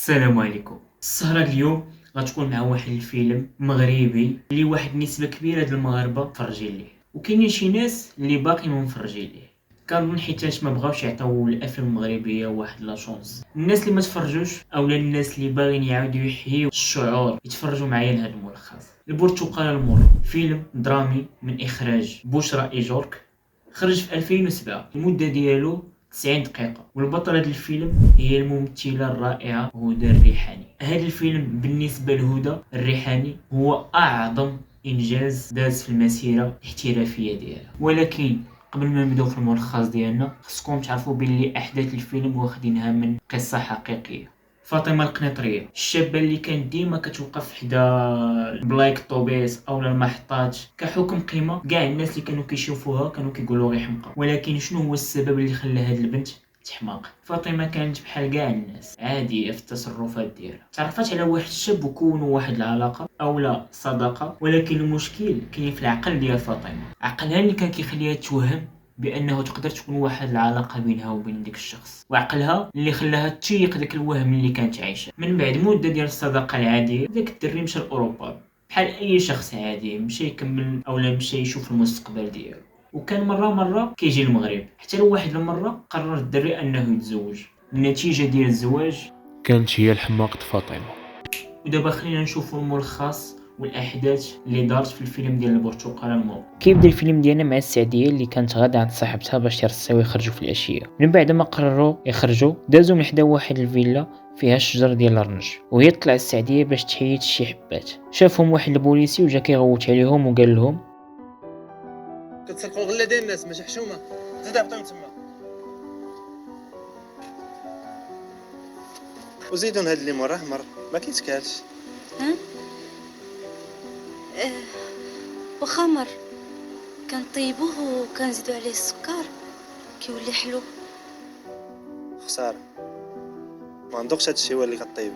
السلام عليكم. السهرة اليوم غتكون مع واحد الفيلم مغربي اللي واحد النسبة كبيرة ديال المغاربة متفرجين ليه، وكاينين شي ناس اللي باقي ما متفرجين ليه. كنظن حيتاش ما بغاوش يعطيو الافلام المغربيه واحد لا شونس. الناس اللي ما تفرجوش اولا الناس اللي باغيين يعاودوا يحيوا الشعور يتفرجوا معايا لهذا الملخص. البرتقال المر فيلم درامي من اخراج بشرى ايجورك، خرج في 2007. المده ديالو 90 دقيقة، والبطلة ديال الفيلم هي الممثلة الرائعة هدى الريحاني. هذا الفيلم بالنسبة لهدى الريحاني هو أعظم إنجاز داز في المسيرة الاحترافية ديالها. ولكن قبل ما نبداو في الملخص ديالنا خصكم تعرفوا بلي أحداث الفيلم واخدينها من قصة حقيقية. فاطمة القنيطرية، الشابة اللي كانت ديما كتوقف حدا البلايك الطوبيس او المحطات كحكم قيمة، كاع الناس اللي كانوا كيشوفوها كانوا كيقولوا غير حمقى. ولكن شنو هو السبب اللي خلى هاد البنت تحماق؟ فاطمة كانت بحال كاع الناس عادية في التصرفات ديالها. تعرفات على واحد الشاب وكونوا واحد العلاقة او لا صداقة، ولكن المشكل كاين في العقل ديال فاطمة. عقلها اللي كان كيخليها توهم بانه تقدر تكون واحد العلاقه بينها وبين ديك الشخص، وعقلها اللي خلاها تشيق داك الوهم اللي كانت عايشه. من بعد مده ديال الصداقه العاديه، داك الدري مشى لاوروبا بحال اي شخص عادي، مشى يكمل اولا مشى يشوف المستقبل ديالو. وكان مره كيجي المغرب، حتى لو واحد المره قرر الدري انه يتزوج. النتيجه ديال الزواج كانت هي الحماقة فاطمة. ودابا خلينا نشوفوا الملخص والاحداث اللي دارت في الفيلم ديال البرتقال الموضوع. كيبدا الفيلم ديالنا مع السعديه اللي كانت غادا عند صاحبتها باش يرصيو يخرجوا في العشيه. من بعد ما قرروا يخرجوا دازوا من حدا واحد الفيلا فيها الشجر ديال الرنج، وهي طلع السعديه باش تحيد شي حبات. شافهم واحد البوليسي وجا كيغوت عليهم وقال لهم كتسرقوا غله ديال الناس ماشي حشومه، زيد هبطوا تما وزيدون هاد اللي موراه مر ما كيتكالش. ها؟ واخا مر كنطيبوه وكنزيدو عليه السكر كيولي حلو. خساره ما عندكش هادشي هو اللي كطيب.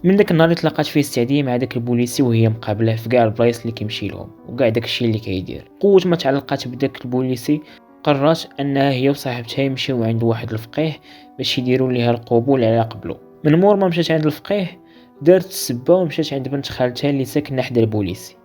من داك النهار اللي تلاقات فيه السعديه مع داك البوليسي وهي مقابله في كاع البلايص اللي كيمشي لهم وكاع داكشي اللي كيدير. قوه ما تعلقات بداك البوليسي قررت انها هي وصاحبتها يمشيو عند واحد الفقيه باش يديروا ليها القبول على قبله. من مور ما مشات عند الفقيه دارت السبه ومشات عند بنت خالتها اللي ساكنه حدا البوليسي،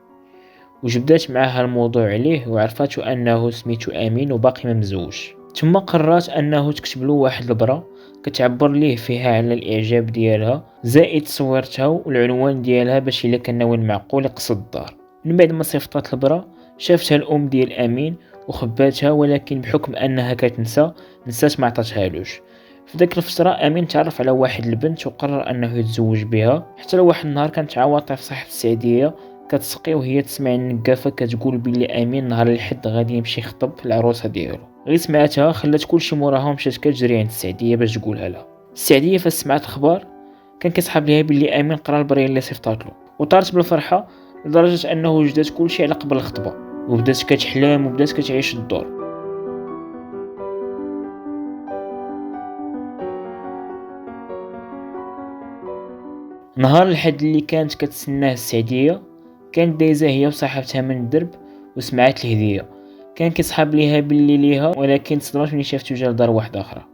وجبدات معاها الموضوع عليه وعرفاتو انه سميتو امين وباقي ما مزوج. ثم قررت انه تكتب له واحد البرا كتعبر ليه فيها على الاعجاب ديالها زائد صورتها والعنوان ديالها باش الا كان ناوي المعقول يقصد الدار. من بعد ما صيفطات البرا شافتها الام ديال امين وخباتها، ولكن بحكم انها كتنسى نسات ما عطاتهالوش. في داك الفتره امين تعرف على واحد البنت وقرر انه يتزوج بها. حتى لو واحد النهار كانت عواطف صاحب السعديه كتسقي وهي تسمع النقافه كتقول بلي امين نهار الحد غادي يمشي يخطب العروسه ديالو. غير سمعتها خلات كلشي موراها ومشات كتجري عند السعديه باش تقولها لها. السعديه فاش سمعت الخبر كان كيصحاب ليها بلي امين قرا البريه اللي صيفطات له، وطارت بالفرحه لدرجه انه وجدات كلشي على قبل الخطبه وبدات كتحلم وبدات كتعيش الدور. نهار الحد اللي كانت كتسناه السعديه كانت دايزه هي وصاحبتها من الدرب وسمعت الهديه. كان كيصحاب ليها باللي ليها، ولكن تصدمت ملي شافتو جا لدار واحده اخرى.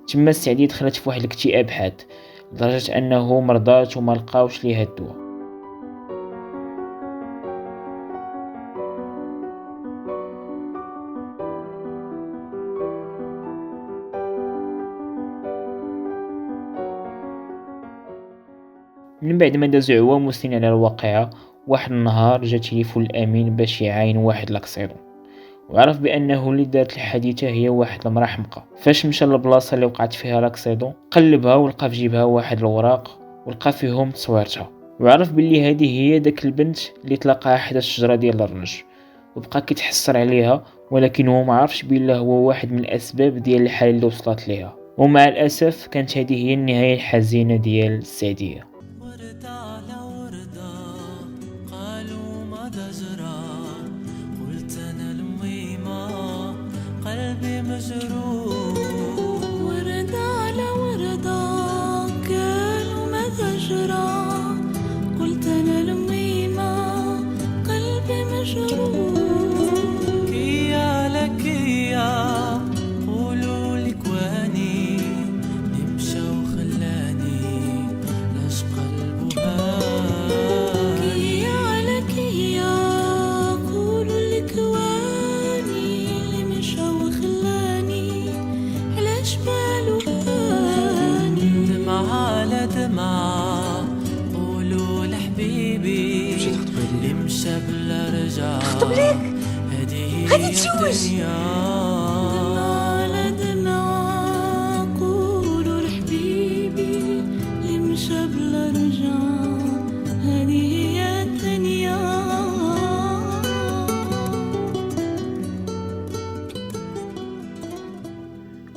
تما السعديه دخلت في واحد الاكتئاب حاد لدرجه انه مرضات وما لقاوش ليها الدواء. من بعد ما دازو عوام وسنين على الواقعة، واحد النهار جا تليفون الامين باش يعاين واحد لاكسيدون، وعرف بانه اللي دارت الحادثه هي واحد المراه حمقى. فاش مشى للبلاصه اللي وقعت فيها لاكسيدون قلبها ولقى في جيبها واحد الوراق ولقى فيهم تصويرتها، وعرف باللي هذه هي داك البنت اللي تلاقاها حدا الشجره ديال الرنج، وبقى كيتحسر عليها. ولكن هو ما عرفش بلا هو واحد من الاسباب ديال الحاله اللي وصلت ليها. ومع الاسف كانت هذه هي النهايه الحزينه ديال السعديه. قلبي مجروح ورد على وردة قالوا ما تجرى قلت أنا الميمة قلبي مجروح كيا لك يا نرجع هذه هي الدنيا على دمعة قولوا لحبيبي اللي مشى بلا رجعة هذه هي الدنيا.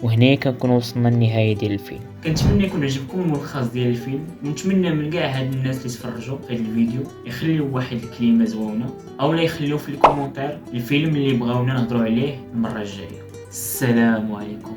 وهنا كنكون وصلنا للنهايه ديال الفيلم. كنتمنى يكون عجبكم الملخص ديال الفيلم، ونتمنى من كاع هاد الناس اللي تفرجوا في هاد الفيديو يخليو واحد الكلمه زوينه اولا يخليو في الكومونتير الفيلم اللي بغاونا نهضروا عليه المره الجايه. السلام عليكم.